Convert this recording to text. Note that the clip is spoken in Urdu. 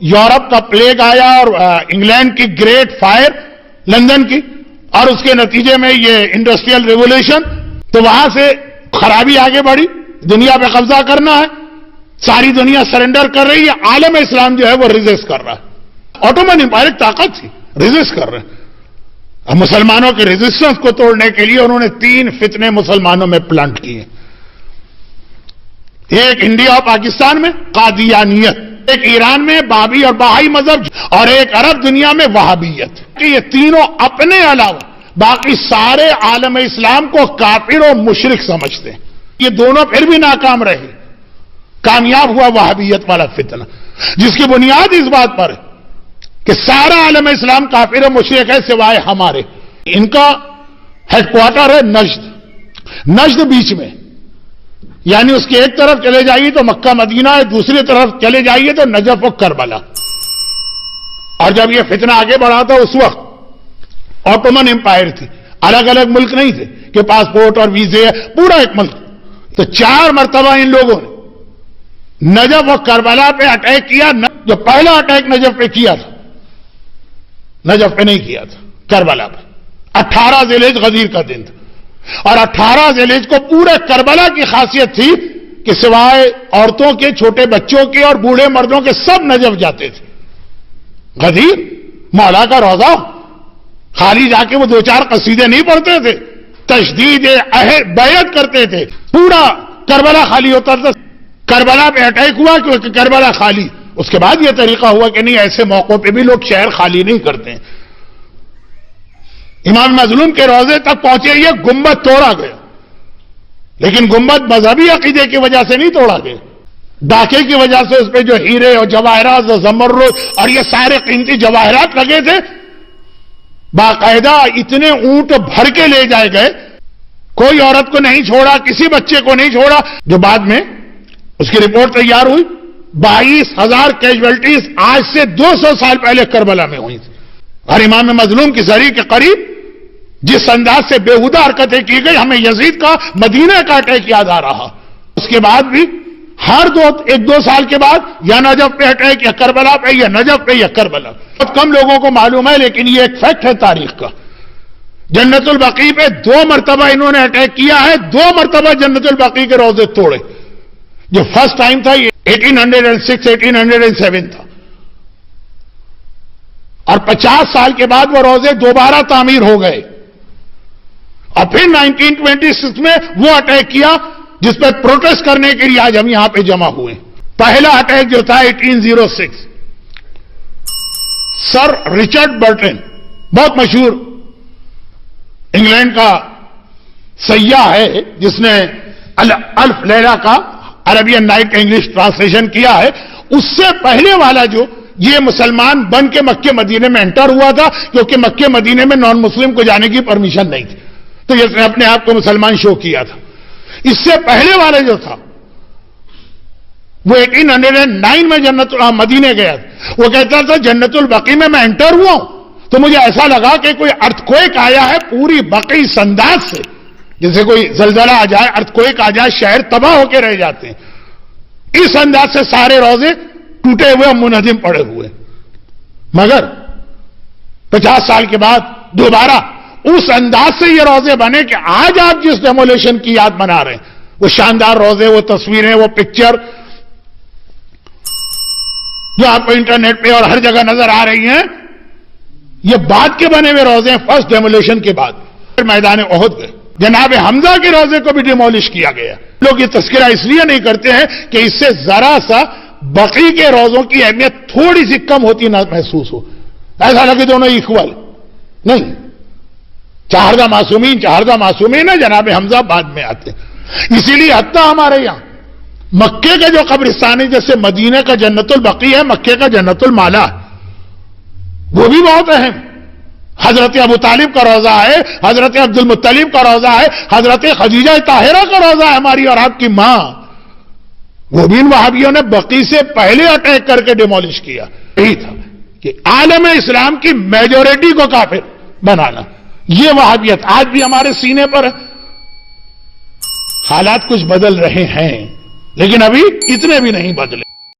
یورپ کا پلیگ آیا اور انگلینڈ کی گریٹ فائر لندن کی، اور اس کے نتیجے میں یہ انڈسٹریل ریولوشن، تو وہاں سے خرابی آگے بڑھی، دنیا پہ قبضہ کرنا ہے، ساری دنیا سرنڈر کر رہی ہے، عالم اسلام جو ہے وہ ریزسٹ کر رہا ہے۔ آٹومن امپائر ایک طاقت تھی، ریزسٹ کر رہے ہیں۔ اب مسلمانوں کے ریزسٹنس کو توڑنے کے لیے انہوں نے 3 فتنے مسلمانوں میں پلانٹ کیے۔ ایک انڈیا اور پاکستان میں قادیانیت، ایک ایران میں بابی اور بہائی مذہب، اور ایک عرب دنیا میں وہابیت، کہ یہ تینوں اپنے علاوہ باقی سارے عالم اسلام کو کافر و مشرک سمجھتے ہیں۔ یہ دونوں پھر بھی ناکام رہے، کامیاب ہوا وہابیت والا فتنہ، جس کی بنیاد اس بات پر ہے کہ سارا عالم اسلام کافر و مشرک ہے سوائے ہمارے۔ ان کا ہیڈ کوارٹر ہے نجد بیچ میں، یعنی اس کے ایک طرف چلے جائیے تو مکہ مدینہ ہے، دوسری طرف چلے جائیے تو نجف و کربلا۔ اور جب یہ فتنہ آگے بڑھا تھا اس وقت آٹومن امپائر تھی، الگ الگ ملک نہیں تھے کہ پاسپورٹ اور ویزے، پورا ایک ملک۔ تو 4 مرتبہ ان لوگوں نے نجف و کربلا پہ اٹیک کیا۔ جو پہلا اٹیک نجف پہ کیا تھا، نجف پہ نہیں کیا تھا، کربلا پہ 18 ذی الحجہ غدیر کا دن تھا، اور 18 ذی الحجہ کو پورے کربلا کی خاصیت تھی کہ سوائے عورتوں کے، چھوٹے بچوں کے اور بوڑھے مردوں کے سب نجف جاتے تھے۔ غدیر مولا کا روضہ، خالی جا کے وہ 2-4 قصیدے نہیں پڑھتے تھے، تشدید بیعت کرتے تھے، پورا کربلا خالی ہوتا تھا۔ کربلا پہ اٹیک ہوا کیونکہ کربلا خالی، اس کے بعد یہ طریقہ ہوا کہ نہیں، ایسے موقعوں پہ بھی لوگ شہر خالی نہیں کرتے ہیں۔ امام مظلوم کے روضے تک پہنچے، یہ گنبد توڑا گیا، لیکن گنبد مذہبی عقیدے کی وجہ سے نہیں توڑا گیا، ڈاکے کی وجہ سے اس پہ جو ہیرے اور جواہرات اور زمرد اور یہ سارے قیمتی جواہرات لگے تھے، باقاعدہ اتنے اونٹ بھر کے لے جائے گئے، کوئی عورت کو نہیں چھوڑا، کسی بچے کو نہیں چھوڑا۔ جو بعد میں اس کی رپورٹ تیار ہوئی، 22,000 کیجویلٹیز آج سے 200 سال پہلے کربلا میں ہوئی تھی۔ اور امام مظلوم کی زری کے قریب جس انداز سے بےہودہ حرکتیں کی گئی، ہمیں یزید کا مدینہ کا اٹیک یاد آ رہا۔ اس کے بعد بھی ہر 1-2 سال کے بعد یا نجف پہ اٹیک، یا کربلا پہ، یا نجف پہ، یا کربلا۔ بہت کم لوگوں کو معلوم ہے، لیکن یہ ایک فیکٹ ہے تاریخ کا۔ جنت البقیع پہ 2 مرتبہ انہوں نے اٹیک کیا ہے، 2 مرتبہ جنت البقیع کے روضے توڑے۔ جو فرسٹ ٹائم تھا یہ 1806 1807 تھا، اور 50 سال کے بعد وہ روضے دوبارہ تعمیر ہو گئے، اور پھر 1926 میں وہ اٹیک کیا جس پہ پروٹیسٹ کرنے کے لیے آج ہم یہاں پہ جمع ہوئے۔ پہلا اٹیک جو تھا 1806، سر رچرڈ برٹن، بہت مشہور انگلینڈ کا سیاح ہے جس نے الف لیلہ کا عربین نائٹ کا انگلش ٹرانسلیشن کیا ہے، اس سے پہلے والا جو یہ مسلمان بن کے مکہ مدینے میں انٹر ہوا تھا، کیونکہ مکہ مدینے میں نان مسلم کو جانے کی پرمیشن نہیں تھی، تو اس نے اپنے آپ کو مسلمان شو کیا تھا۔ اس سے پہلے والے جو تھا وہ 1809 میں مدینے گیا تھا۔ وہ کہتا تھا جنت البقیع میں انٹر ہوا ہوں تو مجھے ایسا لگا کہ کوئی ارتھکویک آیا ہے پوری بقیع انداز سے، جیسے کوئی زلزلہ آ جائے، ارتھکویک آ جائے، شہر تباہ ہو کے رہ جاتے ہیں، اس انداز سے سارے روضے ٹوٹے ہوئے اور منہدم پڑے ہوئے۔ مگر 50 سال کے بعد دوبارہ اس انداز سے یہ روضے بنے کہ آج آپ جس ڈیمولیشن کی یاد بنا رہے ہیں، وہ شاندار روضے، وہ تصویریں، وہ پکچر جو آپ کو انٹرنیٹ پہ اور ہر جگہ نظر آ رہی ہیں، یہ بعد کے بنے ہوئے روضے ہیں، فرسٹ ڈیمولیشن کے بعد۔ پھر میدان احد گئے، جناب حمزہ کے روضے کو بھی ڈیمولش کیا گیا۔ لوگ یہ تذکرہ اس لیے نہیں کرتے ہیں کہ اس سے ذرا سا بقیع کے روضوں کی اہمیت تھوڑی سی کم ہوتی نہ محسوس ہو، ایسا لگے دونوں ایکول نہیں۔ چہاردہ معصومین ہے، جناب حمزہ بعد میں آتے ہیں۔ اسی لیے حتیٰ ہمارے یہاں مکے کے جو قبرستان ہے، جیسے مدینہ کا جنت البقیع ہے، مکے کا جنت المالا ہے، وہ بھی بہت اہم۔ حضرت ابو طالب کا روضہ ہے، حضرت عبد المطلب کا روضہ ہے، حضرت خدیجہ طاہرہ کا روضہ ہے، ہماری اور آپ کی ماں۔ وہ بھی ان وہابیوں نے بقیع سے پہلے اٹیک کر کے ڈیمولش کیا۔ یہی تھا کہ عالم اسلام کی میجورٹی کو کافر بنانا، یہ وہابیت آج بھی ہمارے سینے پر ہے۔ حالات کچھ بدل رہے ہیں لیکن ابھی اتنے بھی نہیں بدلے۔